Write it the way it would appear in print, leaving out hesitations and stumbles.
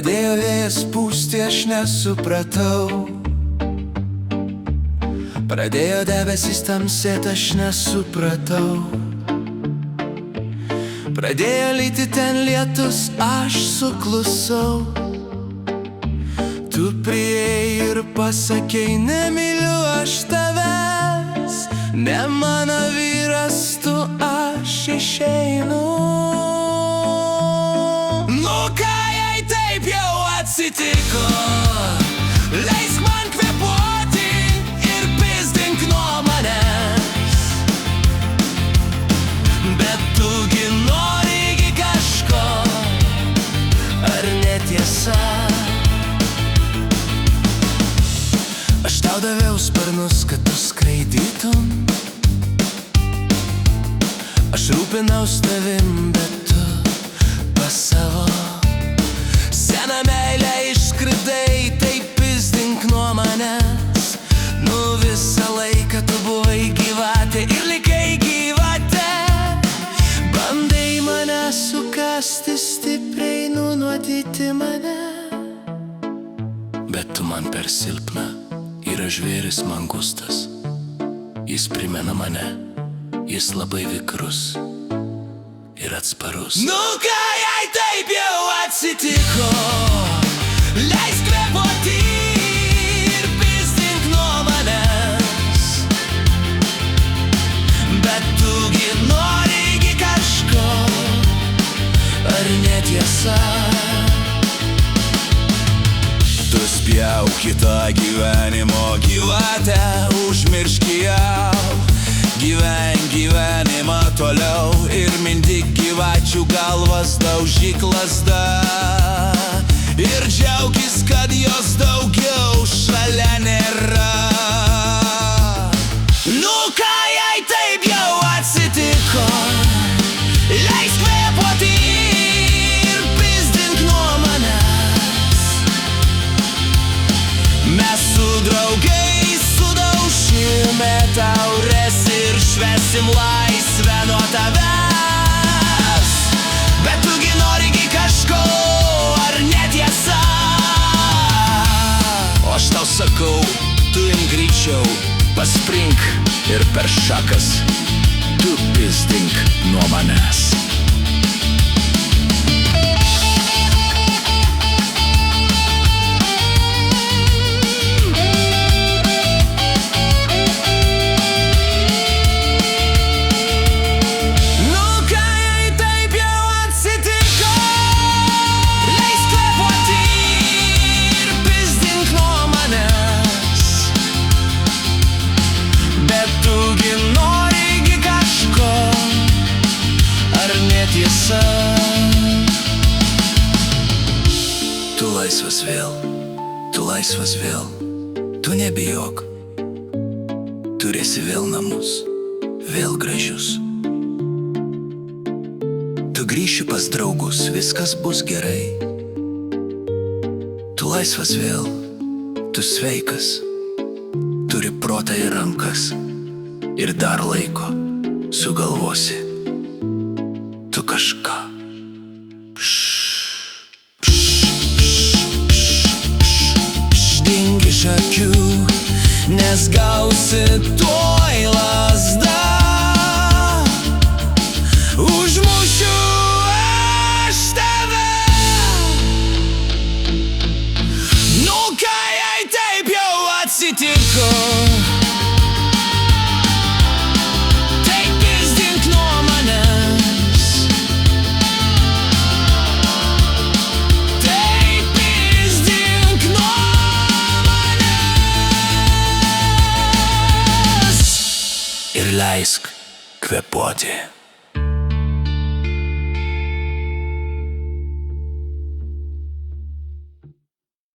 Pradėjo vėjas pūsti, aš nesupratau. Pradėjo debesis tamsėt, aš nesupratau. Pradėjo lyti ten lietus, aš suklusau. Tu priėjai ir pasakei, nemyliu aš tavęs, ne mano vyras tu, aš išeinu. Nu ką jei taip jau atsitiko, leisk man kvėpuoti ir pizdink nuo manęs. Bet tugi norigi kažko, ar netiesa? Aš tau daviau sparnus, kad tu skraidytum. Aš rūpinaus tavim, bet tu pas savo seną meilę išskridai, taip pizdink nuo manęs. Nu visą laiką tu buvai gyvatė ir likai gyvatė. Bandai mane sukasti, stipriai nunuodyti mane. Bet tu man per silpna. Yra žvėris mangustas, jis primena mane, jis labai vikrus ir atsparus. Nu ką jei taip jau atsitiko, leisk kvėpuoti ir pizdink nuo manęs. Bet tugi norigi kažko, ar netiesa? Tu spjauk kitą gyvenimo gyvatę, užmiršk jau. Gyvenk gyvenimą toliau ir mindyk gyvačių galvas, daužyk lazda. Ir džiaukis, kad jos daugiau šalia nėra. Nu ką jei taip jau atsitiko, leisk kvėpuoti ir pizdink nuo manęs. Mes su draugais sudaušime taures ir švesim laisvę nuo tavęs. Bet tugi norigi kažko, ar netiesa? O aš tau sakau, tu imk greičiau, pasprink ir per šakas, tu pizdink nuo manęs. Tu laisvas vėl, tu laisvas vėl, tu nebijok. Turėsi vėl namus, vėl gražius. Tu grįši pas draugus, viskas bus gerai. Tu laisvas vėl, tu sveikas, turi protą ir rankas ir dar laiko sugalvosi tu kažką. Dink iš akių, nes gausi tuoj lazdą. Užmušiu aš tave. Nu ką jei taip jau atsitiko, ir leisk kvėpuoti.